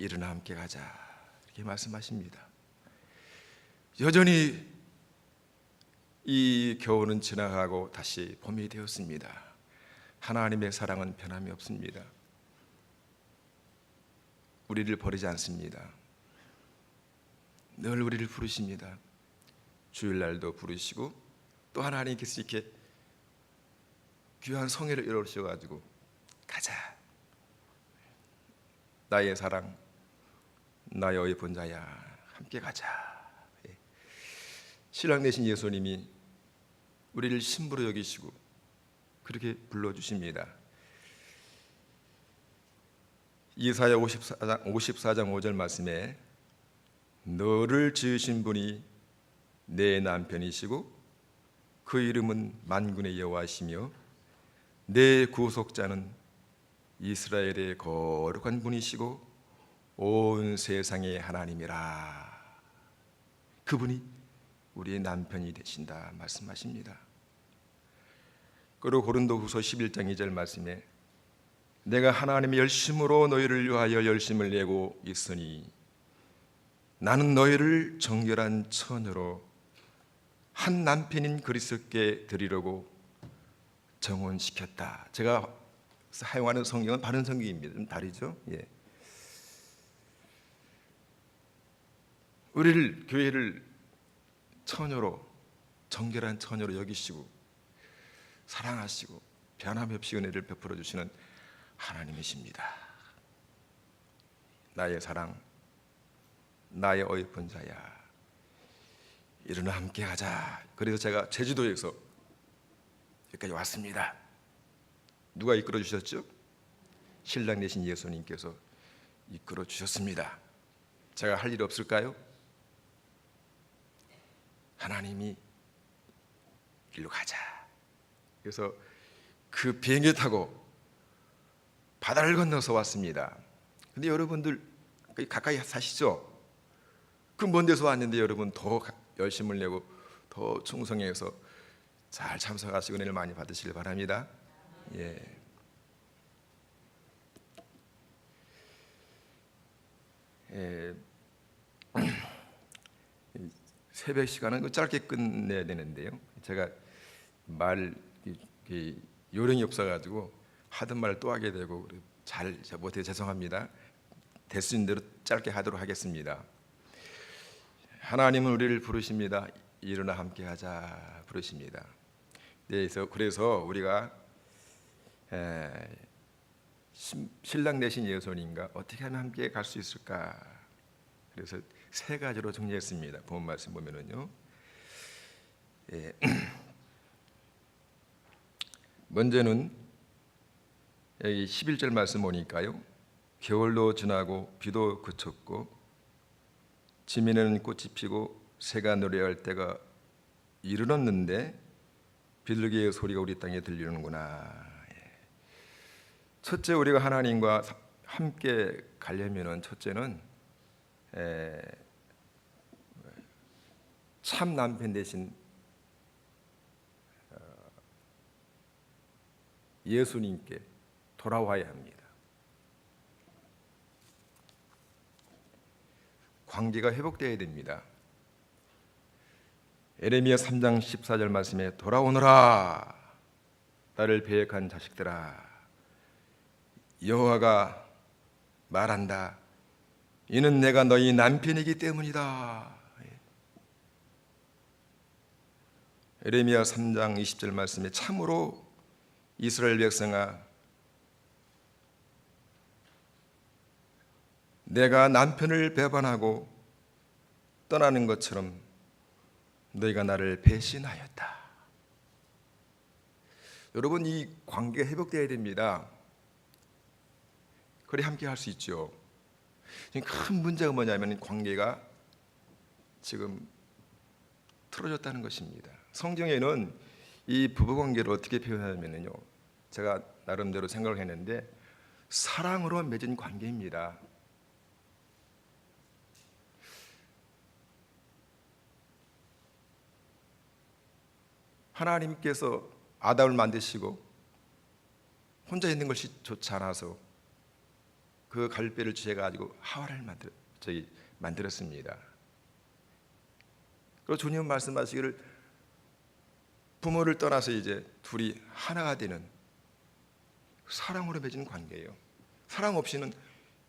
일어나 함께 가자, 이렇게 말씀하십니다. 여전히 이 겨울은 지나가고 다시 봄이 되었습니다. 하나님의 사랑은 변함이 없습니다. 우리를 버리지 않습니다. 늘 우리를 부르십니다. 주일날도 부르시고 또 하나님께서 이렇게 귀한 성회를 이루셔가지고 가자, 나의 사랑, 나의 어여쁜 자야, 함께 가자. 신랑 되신 예수님이 우리를 신부로 여기시고 그렇게 불러주십니다. 이사야 54장 5절 말씀에 너를 지으신 분이 내 남편이시고 그 이름은 만군의 여호와시며 내 구속자는 이스라엘의 거룩한 분이시고 온 세상의 하나님이라. 그분이 우리의 남편이 되신다 말씀하십니다. 그리고 고린도후서 11장 2절 말씀에 내가 하나님의 열심으로 너희를 위하여 열심을 내고 있으니 나는 너희를 정결한 처녀로 한 남편인 그리스도께 드리려고 정혼시켰다. 제가 사용하는 성경은 바른 성경입니다. 좀 다르죠? 예. 우리를, 교회를 처녀로, 정결한 처녀로 여기시고 사랑하시고 변함이 없이 은혜를 베풀어 주시는 하나님이십니다. 나의 사랑, 나의 어여쁜 자야, 일어나 함께 가자. 그래서 제가 제주도에서 여기까지 왔습니다. 누가 이끌어 주셨죠? 신랑 되신 예수님께서 이끌어 주셨습니다. 제가 할 일 없을까요? 하나님이 일로 가자. 그래서 그 비행기 타고 바다를 건너서 왔습니다. 근데 여러분들 가까이 사시죠? 그 먼 데서 왔는데 여러분 더 열심을 내고 더 충성해서 잘 참석하시고 은혜를 많이 받으시길 바랍니다. 예. 새벽 시간은 짧게 끝내야 되는데요. 제가 말 요령이 없어가지고 하던 말을 또 하게 되고 잘 못해 죄송합니다. 될 수 있는 대로 짧게 하도록 하겠습니다. 하나님은 우리를 부르십니다. 일어나 함께하자 부르십니다. 그래서 우리가 신랑 되신 예수님과 어떻게 하면 함께 갈 수 있을까? 그래서 세 가지로 정리했습니다. 본 말씀 보면은요. 먼저는 여기 11절 말씀 보니까요. 겨울도 지나고 비도 그쳤고 지면에는 꽃이 피고 새가 노래할 때가 이르렀는데 비둘기의 소리가 우리 땅에 들리는구나. 첫째, 우리가 하나님과 함께 가려면은 첫째는 참 남편 대신 예수님께 돌아와야 합니다. 관계가 회복되어야 됩니다. 에레미야 3장 14절 말씀에 돌아오너라 나를 배역한 자식들아, 여호와가 말한다. 이는 내가 너희 남편이기 때문이다. 에레미야 3장 20절 말씀에 참으로 이스라엘 백성아, 내가 남편을 배반하고 떠나는 것처럼 너희가 나를 배신하였다. 여러분, 이 관계가 회복되어야 됩니다. 그래 함께 할 수 있죠. 지금 큰 문제가 뭐냐면 관계가 지금 틀어졌다는 것입니다. 성경에는 이 부부관계를 어떻게 표현하냐면요, 제가 나름대로 생각을 했는데 사랑으로 맺은 관계입니다. 하나님께서 아담을 만드시고 혼자 있는 것이 좋지 않아서 그 갈배를 취해 가지고 하와를 만들었습니다. 그리고 주님 말씀하시기를 부모를 떠나서 이제 둘이 하나가 되는 사랑으로 맺은 관계예요. 사랑 없이는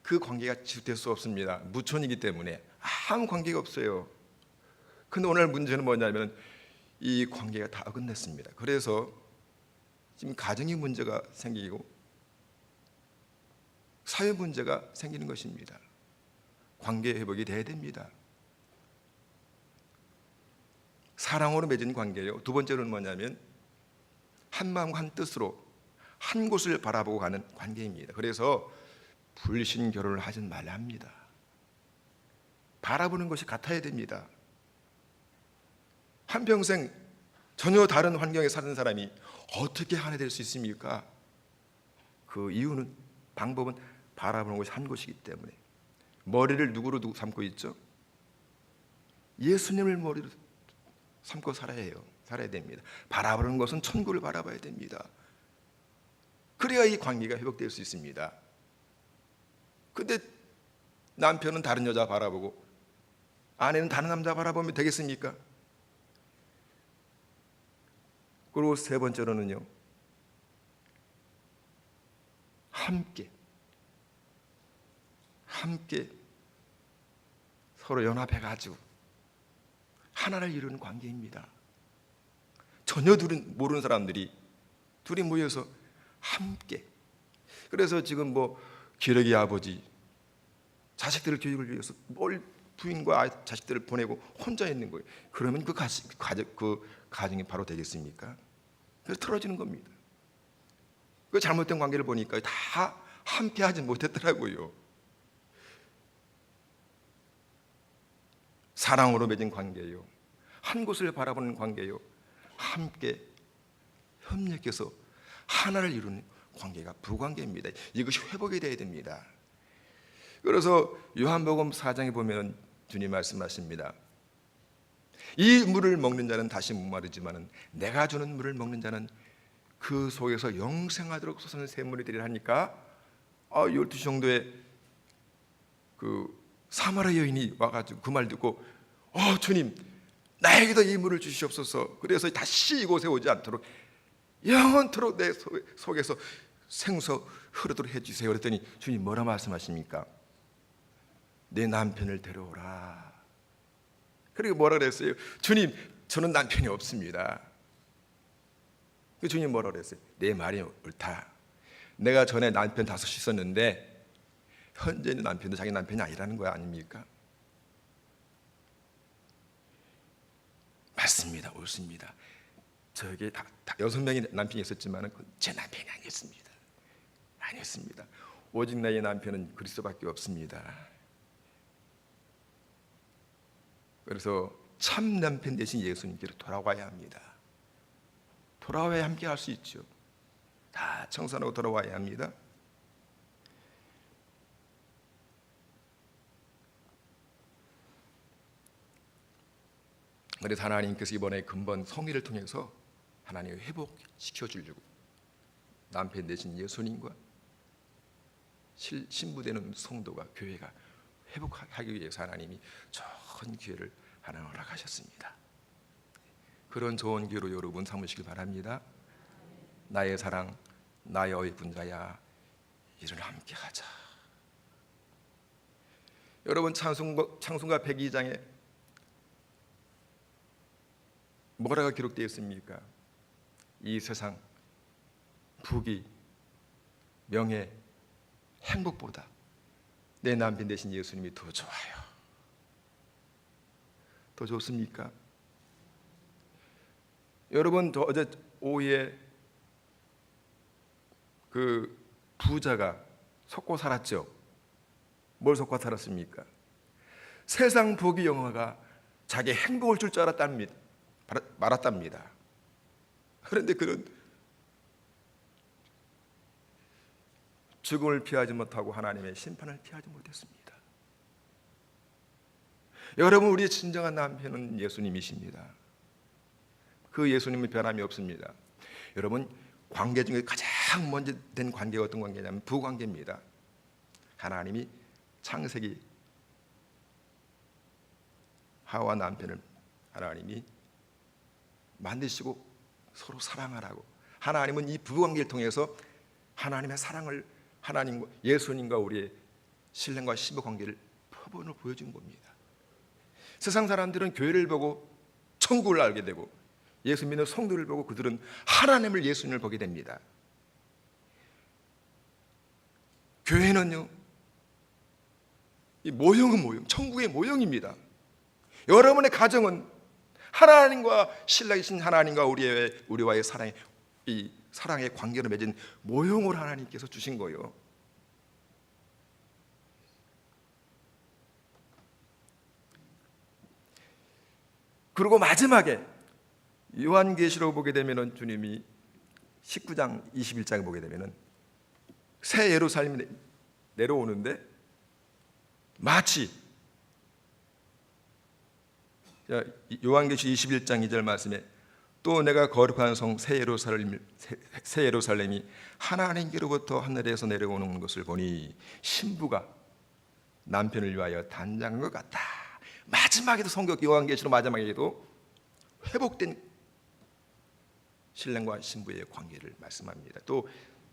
그 관계가 지속될 수 없습니다. 무촌이기 때문에 아무 관계가 없어요. 근데 오늘 문제는 뭐냐면 이 관계가 다 어긋났습니다. 그래서 지금 가정의 문제가 생기고 사회 문제가 생기는 것입니다. 관계 회복이 돼야 됩니다. 사랑으로 맺은 관계예요. 두 번째로는 뭐냐면 한 마음 한 뜻으로 한 곳을 바라보고 가는 관계입니다. 그래서 불신 결혼을 하지 말라 합니다. 바라보는 것이 같아야 됩니다. 한평생 전혀 다른 환경에 사는 사람이 어떻게 하나 될 수 있습니까? 그 이유는, 방법은 바라보는 것이 한 곳이기 때문에. 머리를 누구로 삼고 있죠? 예수님을 머리로 삼고 살아야 해요. 살아야 됩니다. 바라보는 것은 천국을 바라봐야 됩니다. 그래야 이 관계가 회복될 수 있습니다. 근데 남편은 다른 여자 바라보고 아내는 다른 남자 바라보면 되겠습니까? 그리고 세 번째로는요, 함께 서로 연합해 가지고 하나를 이루는 관계입니다. 전혀 모르는 사람들이 둘이 모여서 함께. 그래서 지금 뭐 기러기 아버지 자식들 교육을 위해서 부인과 자식들을 보내고 혼자 있는 거예요. 그러면 그 가정이 바로 되겠습니까? 그래서 틀어지는 겁니다. 그 잘못된 관계를 보니까 다 함께 하지 못했더라고요. 사랑으로 맺은 관계요, 한 곳을 바라보는 관계요, 함께 협력해서 하나를 이루는 관계가 부관계입니다. 이것이 회복이 되어야 됩니다. 그래서 요한복음 4장에 보면 주님 말씀하십니다. 이 물을 먹는 자는 다시 목마르지만 내가 주는 물을 먹는 자는 그 속에서 영생하도록 솟아나는 샘물이 되리라 하니까 12시 정도에 그 사마리아 여인이 와가지고 그 말 듣고 주님, 나에게도 이 물을 주시옵소서. 그래서 다시 이곳에 오지 않도록 영원토록 내 속에서 생수 흐르도록 해주세요. 그랬더니 주님 뭐라 말씀하십니까? 내 남편을 데려오라. 그리고 뭐라 그랬어요? 주님, 저는 남편이 없습니다. 그 주님 뭐라 그랬어요? 내 말이 옳다. 내가 전에 남편 5 있었는데 현재는 남편도 자기 남편이 아니라는 거야, 아닙니까? 맞습니다. 옳습니다. 저에게 다 6명의 남편이 있었지만 제 남편이 아니었습니다. 오직 나의 남편은 그리스도밖에 없습니다. 그래서 참 남편 대신 예수님께로 돌아와야 합니다. 돌아와야 함께 할 수 있죠. 다 청산하고 돌아와야 합니다. 그래서 하나님께서 이번에 근본 성의를 통해서 하나님을 회복시켜 주려고 남편 대신 예수님과 신부되는 성도가, 교회가 회복하기 위해서 하나님이 좋은 기회를 하나님 허락하셨습니다. 그런 좋은 기회로 여러분 삼으시길 바랍니다. 나의 사랑, 나의 분자야, 이를 함께 하자. 여러분 찬송가 102장에 뭐라고 기록되어 있습니까? 이 세상 부귀, 명예, 행복보다 내 남편 대신 예수님이 더 좋아요. 더 좋습니까? 여러분, 어제 오후에 그 부자가 속고 살았죠. 뭘 속고 살았습니까? 세상 부귀 영화가 자기 행복을 줄 줄 말았답니다. 그런데 그는 죽음을 피하지 못하고 하나님의 심판을 피하지 못했습니다. 여러분, 우리의 진정한 남편은 예수님이십니다. 그 예수님은 변함이 없습니다. 여러분, 관계 중에 가장 먼저 된 관계가 어떤 관계냐면 부관계입니다. 하나님이 창세기 하와 남편을 하나님이 만드시고 서로 사랑하라고. 하나님은 이 부부관계를 통해서 하나님의 사랑을 하나님과 예수님과 우리의 신랑과 신부 관계를 표본으로 보여준 겁니다. 세상 사람들은 교회를 보고 천국을 알게 되고 예수 믿는 성도를 보고 그들은 하나님을 예수님을 보게 됩니다. 교회는요, 이 모형은 모형, 천국의 모형입니다. 여러분의 가정은 하나님과 신랑이신 하나님과 우리와의 사랑의 관계를 맺은 모형을 하나님께서 주신 거예요. 그리고 마지막에 요한계시록 보게 되면은 주님이 19장 21장에 보게 되면은 새 예루살렘이 내려오는데 마치 요한계시 21장 2절 말씀에 또 내가 거룩한 성 새 예루살렘이 하나님께로부터 하늘에서 내려오는 것을 보니 신부가 남편을 위하여 단장한 것 같다. 마지막에도 성경 요한계시록 마지막에도 회복된 신랑과 신부의 관계를 말씀합니다. 또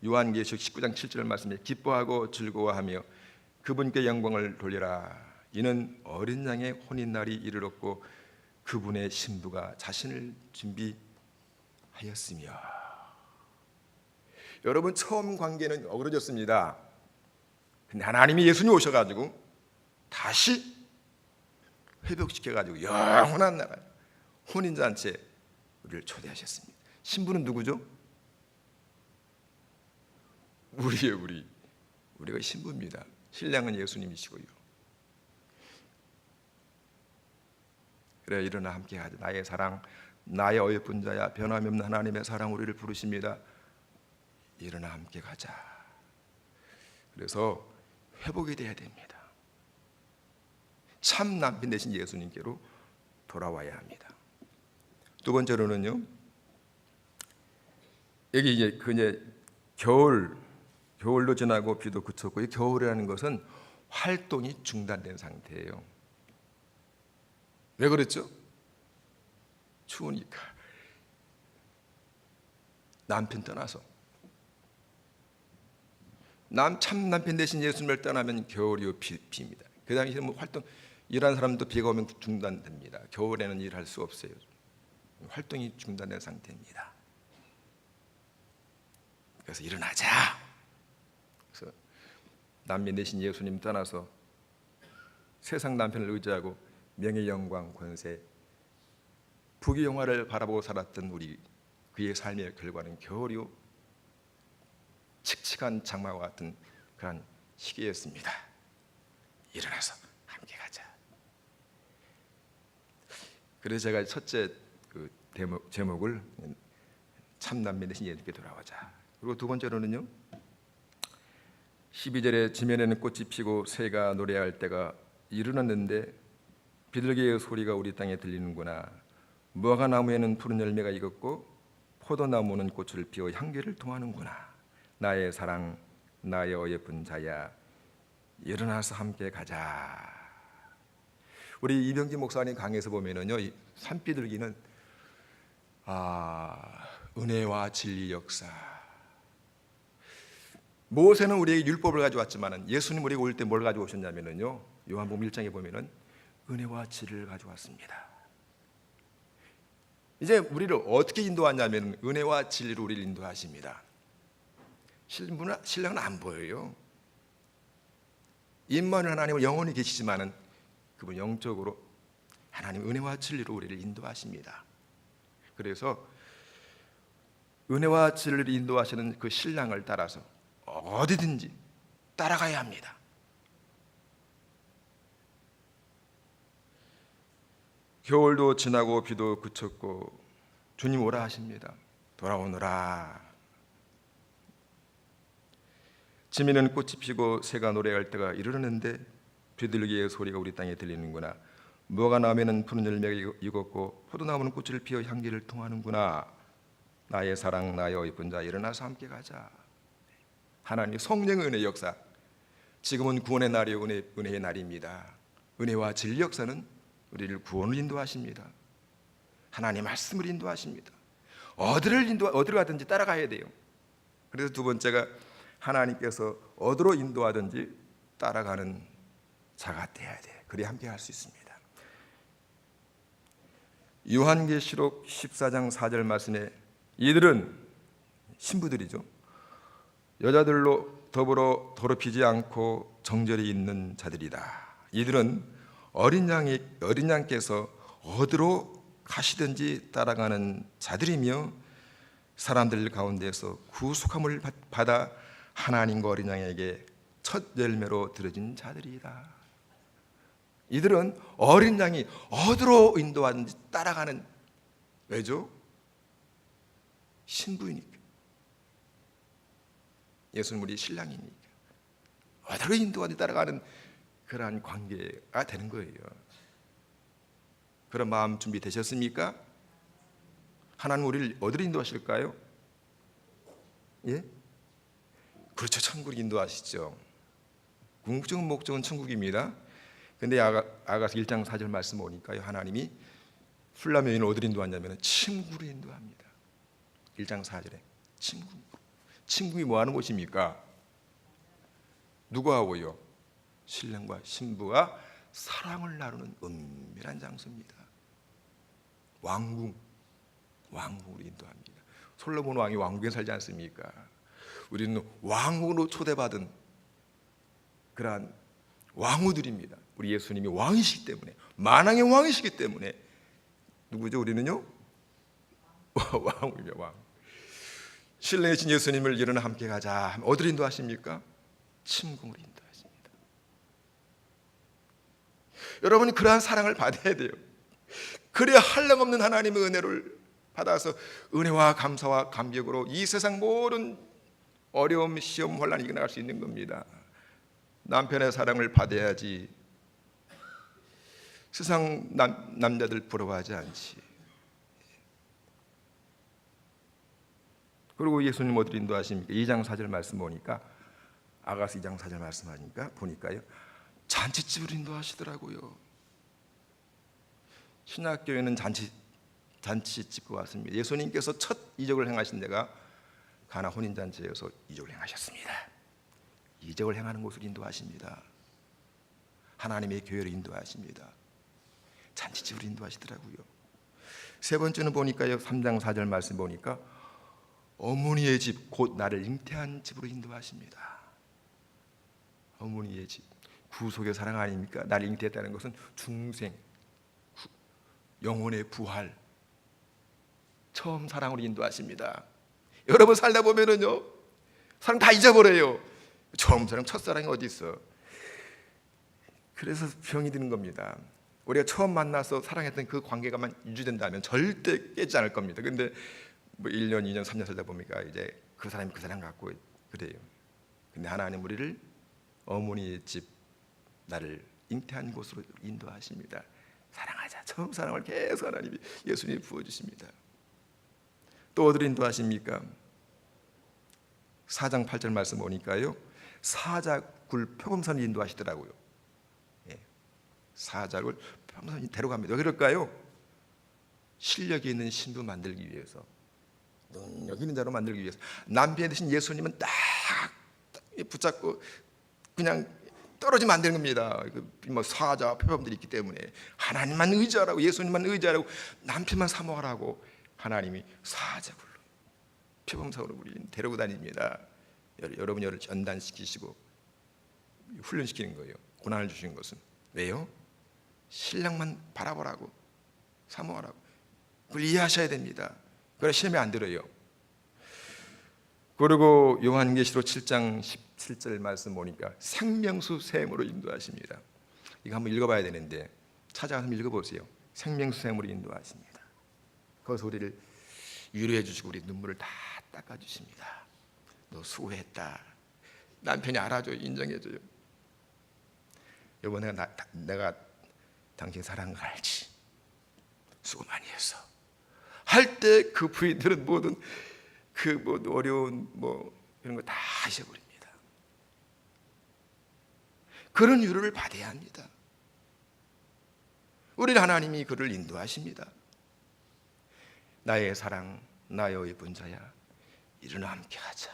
요한계시록 19장 7절 말씀에 기뻐하고 즐거워하며 그분께 영광을 돌리라. 이는 어린 양의 혼인날이 이르렀고 그분의 신부가 자신을 준비하였으며. 여러분, 처음 관계는 어그러졌습니다. 근데 하나님이 예수님 오셔가지고 다시 회복시켜가지고 영원한 나라 혼인잔치에 우리를 초대하셨습니다. 신부는 누구죠? 우리예요. 우리가 신부입니다. 신랑은 예수님이시고요. 그래, 일어나 함께 하자. 나의 사랑, 나의 어여쁜 자야, 변함이 없는 하나님의 사랑 우리를 부르십니다. 일어나 함께 가자. 그래서 회복이 돼야 됩니다. 참 남편 되신 예수님께로 돌아와야 합니다. 두 번째로는요, 여기 이제 겨울도 지나고 비도 그쳤고, 이 겨울이라는 것은 활동이 중단된 상태예요. 왜 그랬죠? 추우니까. 남편 떠나서 참 남편 대신 예수님을 떠나면 겨울이요 비입니다. 그 당시에 일하는 사람도 비가 오면 중단됩니다. 겨울에는 일할 수 없어요. 활동이 중단된 상태입니다. 그래서 일어나자. 그래서 남편 대신 예수님 떠나서 세상 남편을 의지하고 명예, 영광, 권세, 부귀 영화를 바라보고 살았던 그의 삶의 결과는 겨울이요 칙칙한 장마와 같은 그런 시기였습니다. 일어나서 함께 가자. 그래서 제가 첫째 제목을 참 남편 대신 예수님께 돌아오자. 그리고 두 번째로는요, 12절에 지면에는 꽃이 피고 새가 노래할 때가 이르렀는데 비둘기의 소리가 우리 땅에 들리는구나. 무화과나무에는 푸른 열매가 익었고 포도나무는 꽃을 피워 향기를 통하는구나. 나의 사랑, 나의 어여쁜 자야, 일어나서 함께 가자. 우리 이병기 목사님 강에서 보면은요, 이 산비둘기는 은혜와 진리 역사. 모세는 우리에게 율법을 가져왔지만은 예수님 우리에게 올 때 뭘 가져오셨냐면은요, 요한복음 1장에 보면은 은혜와 진리를 가져왔습니다. 이제 우리를 어떻게 인도하냐면 은혜와 진리로 우리를 인도하십니다. 신랑은 안 보여요. 임마누엘 하나님은 영원히 계시지만은 그분 영적으로 하나님 은혜와 진리로 우리를 인도하십니다. 그래서 은혜와 진리를 인도하시는 그 신랑을 따라서 어디든지 따라가야 합니다. 겨울도 지나고 비도 그쳤고 주님 오라 하십니다. 돌아오너라. 지면에는 꽃이 피고 새가 노래할 때가 이르렀는데 비둘기의 소리가 우리 땅에 들리는구나. 무화과나무에는 푸른 열매가 익었고 포도나무는 꽃을 피워 향기를 통하는구나. 나의 사랑, 나의 어여쁜 자, 일어나서 함께 가자. 하나님 성령의 은혜 역사, 지금은 구원의 날이요 은혜의 날입니다. 은혜와 진리 역사는 우리를 구원을 인도하십니다. 하나님 말씀을 인도하십니다. 어디로 가든지 따라가야 돼요. 그래서 두 번째가 하나님께서 어디로 인도하든지 따라가는 자가 돼야 돼. 그래야 함께 할 수 있습니다. 요한계시록 14장 4절 말씀에 이들은 신부들이죠. 여자들로 더불어 더럽히지 않고 정절이 있는 자들이다. 이들은 어린 양께서 어디로 가시든지 따라가는 자들이며 사람들 가운데서 구속함을 받아 하나님과 어린 양에게 첫 열매로 들어진 자들이다. 이들은 어린 양이 어디로 인도하든지 따라가는, 왜죠? 신부이니까. 예수는 우리 신랑이니까 어디로 인도하든지 따라가는 그러한 관계가 되는 거예요. 그런 마음 준비되셨습니까? 하나님 우리를 어디로 인도하실까요? 예? 그렇죠. 천국으로 인도하시죠. 궁극적인 목적은 천국입니다. 근데 아가서 1장 4절 말씀 보니까요, 하나님이 술람 여인을 어디로 인도하냐면 침국으로 인도합니다. 1장 4절에 침국. 침국이 뭐 하는 곳입니까? 누구하고요? 신랑과 신부가 사랑을 나누는 은밀한 장소입니다. 왕궁으로 인도합니다. 솔로몬 왕이 왕궁에 살지 않습니까? 우리는 왕궁으로 초대받은 그러한 왕후들입니다. 우리 예수님이 왕이시기 때문에, 만왕의 왕이시기 때문에 누구죠? 우리는요? 왕입니다. 왕. 신랑이신 예수님을 일어나 함께 가자. 어디로 인도하십니까? 침궁으로 인도하십니다. 여러분이 그러한 사랑을 받아야 돼요. 그래야 한량없는 하나님의 은혜를 받아서 은혜와 감사와 감격으로 이 세상 모든 어려움, 시험, 혼란을 이겨나갈 수 있는 겁니다. 남편의 사랑을 받아야지 세상 남자들 부러워하지 않지. 그리고 예수님 어디로 인도하십니까? 2장 4절 말씀 보니까, 아가서 2장 4절 말씀하니까 보니까요, 잔치집으로 인도하시더라고요. 신약교회는 잔치집과 같습니다. 예수님께서 첫 이적을 행하신 데가 가나 혼인잔치에서 이적을 행하셨습니다. 이적을 행하는 곳을 인도하십니다. 하나님의 교회를 인도하십니다. 잔치집으로 인도하시더라고요. 세 번째는 보니까요, 3장 4절 말씀 보니까 어머니의 집, 곧 나를 잉태한 집으로 인도하십니다. 어머니의 집, 구속의 사랑 아닙니까? 나를 잉태했다는 것은 중생, 영혼의 부활, 처음 사랑으로 인도하십니다. 여러분 살다 보면은요, 사랑 다 잊어버려요. 처음 사랑, 첫사랑이 어디 있어? 그래서 병이 드는 겁니다. 우리가 처음 만나서 사랑했던 그 관계가만 유지된다면 절대 깨지 않을 겁니다. 근데 뭐 1년, 2년, 3년 살다 보니까 이제 그 사람이 그 사람 같고 그래요. 근데 하나님 우리를 어머니의 집, 나를 잉태한 곳으로 인도하십니다. 사랑하자. 처음 사랑을 계속 하나님이, 예수님이 부어주십니다. 또 어디로 인도하십니까? 4장 8절 말씀 보니까요, 사자굴 표범산을 인도하시더라고요. 예. 사자굴 표범산이 데려갑니다. 왜 그럴까요? 실력이 있는 신부 만들기 위해서, 능력 있는 자로 만들기 위해서. 남편이 되신 예수님은 딱 붙잡고 그냥 떨어지면 안 되는 겁니다. 뭐 사자 표범들이 있기 때문에 하나님만 의지하라고, 예수님만 의지하라고, 남편만 사모하라고 하나님이 사자굴로, 표범산으로 우리를 데리고 다닙니다. 여러분을 연단시키시고 훈련시키는 거예요. 고난을 주시는 것은 왜요? 신랑만 바라보라고, 사모하라고. 그걸 이해하셔야 됩니다. 그래 시험에 안 들어요. 그리고 요한계시록 7장 17절 말씀 보니까 생명수 샘으로 인도하십니다. 이거 한번 읽어봐야 되는데 찾아가서 한번 읽어보세요. 생명수 샘으로 인도하십니다. 거기서 우리를 위로해 주시고 우리 눈물을 다 닦아주십니다. 너 수고했다. 남편이 알아줘요. 인정해줘요. 여보, 내가 당신 사랑을 알지. 수고 많이 했어. 할 때 그 부인들은 모든 그 어려운 이런 거 다 잊어버립니다. 그런 위로를 받아야 합니다. 우리는 하나님이 그를 인도하십니다. 나의 사랑, 나의 예쁜 자야, 일어나 함께하자.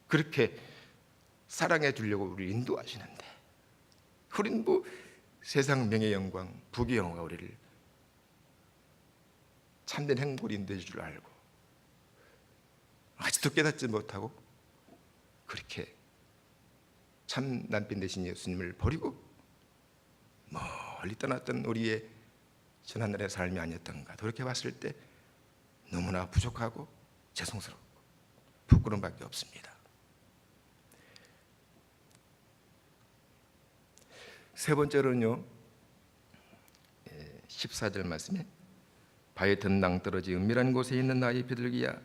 그렇게 사랑해 주려고 우리를 인도하시는데, 우리는 뭐 세상 명예 영광, 부귀 영화가 우리를 참된 행복을 인도해 줄 줄 알고 아직도 깨닫지 못하고 그렇게 참 남편 되신 예수님을 버리고 멀리 떠났던 우리의 지난날의 삶이 아니었던가 돌이켜봤을 때 너무나 부족하고 죄송스럽고 부끄러움밖에 없습니다. 세 번째로는요, 14절 말씀에 바위 든당 떨어지 은밀한 곳에 있는 나의 비둘기야,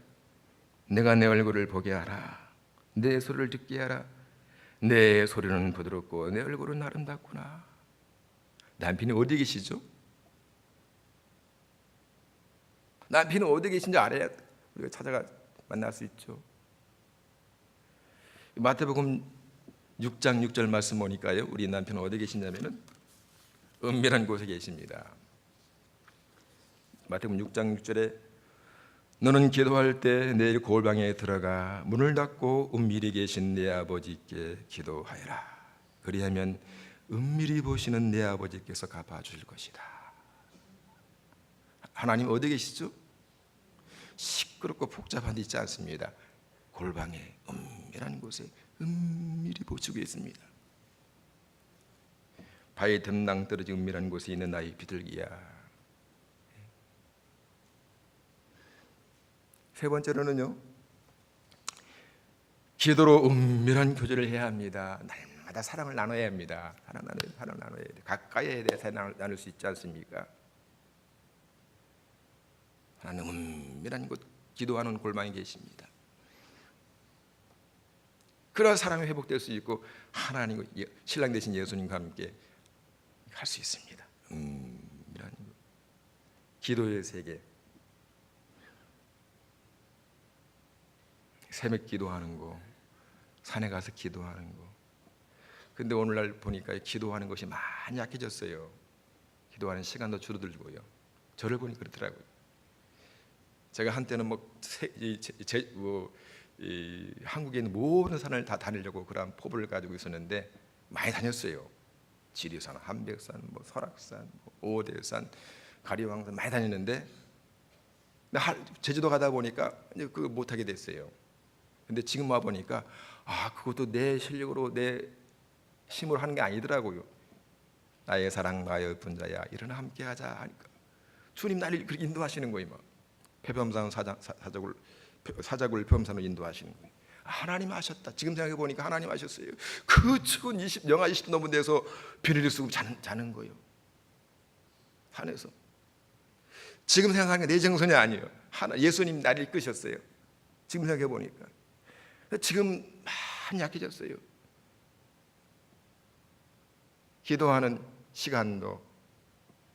내가 내 얼굴을 보게 하라. 내 소리를 듣게 하라. 내 소리는 부드럽고 내 얼굴은 아름답구나. 남편이 어디 계시죠? 남편이 어디 계신지 알아야 우리가 찾아가 만날 수 있죠. 마태복음 6장 6절 말씀 보니까요, 우리 남편은 어디 계시냐면은 은밀한 곳에 계십니다. 마태복음 6장 6절에 너는 기도할 때 내 골방에 들어가 문을 닫고 은밀히 계신 내 아버지께 기도하여라. 그리하면 은밀히 보시는 내 아버지께서 갚아주실 것이다. 하나님 어디 계시죠? 시끄럽고 복잡한 데 있지 않습니다. 골방에 은밀한 곳에 은밀히 보시고 있습니다. 바위 덤낭 떨어진 은밀한 곳에 있는 나의 비둘기야. 세 번째로는요, 기도로 은밀한 교제를 해야 합니다. 날마다 사랑을 나눠야 합니다. 사랑 나눠야 돼. 가까이 해야 돼. 사랑 나눌 수 있지 않습니까? 하나님 은밀한 곳, 기도하는 골방에 계십니다. 그러나 사랑이 회복될 수 있고 하나님 신랑 되신 예수님과 함께 할 수 있습니다. 은밀한 곳, 기도의 세계. 새벽 기도하는 거, 산에 가서 기도하는 거. 근데 오늘날 보니까 기도하는 것이 많이 약해졌어요. 기도하는 시간도 줄어들고요. 저를 보니 그렇더라고요. 제가 한때는 한국에 있는 모든 산을 다 다니려고 그런 포부를 가지고 있었는데 많이 다녔어요. 지리산, 한백산, 설악산, 오대산, 가리왕산 많이 다녔는데 제주도 가다 보니까 이제 그거 못하게 됐어요. 근데 지금 와 보니까 그것도 내 실력으로 내 힘으로 하는 게 아니더라고요. 나의 사랑, 나의 예쁜 자야, 일어나 함께하자 하니까 주님 나를 그렇게 인도하시는 거예요. 폐범산 사자굴 폐범산으로 인도하시는 거예요. 하나님 하셨다. 지금 생각해 보니까 하나님 하셨어요. 그 추운 영하 20도 넘은 데서 비닐을 쓰고 자는 거예요. 산에서. 지금 생각하니까 내 정선이 아니에요. 예수님 나를 이끄셨어요. 지금 생각해 보니까. 지금 많이 약해졌어요. 기도하는 시간도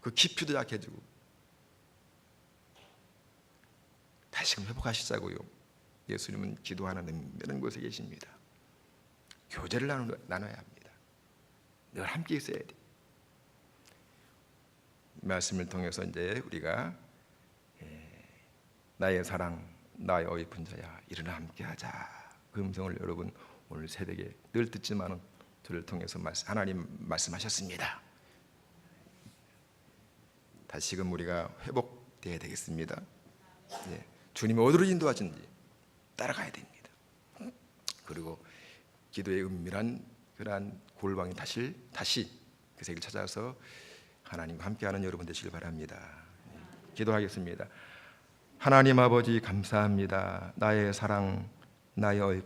그 깊이도 약해지고 다시금 회복하시자고요. 예수님은 기도하는 은밀한 곳에 계십니다. 교제를 나눠야 합니다. 늘 함께 있어야 돼. 이 말씀을 통해서 이제 우리가 나의 사랑, 나의 예쁜 자야, 일어나 함께하자. 그 음성을 여러분 오늘 새벽에 늘 듣지만은 저를 통해서 하나님 말씀하셨습니다. 다시금 우리가 회복돼야 되겠습니다. 주님이 어디로 인도하시는지 따라가야 됩니다. 그리고 기도의 은밀한 그러한 골방이 다시 그 세계를 찾아서 하나님과 함께하는 여러분 되시길 바랍니다. 기도하겠습니다. 하나님 아버지 감사합니다. 나의 사랑, 나의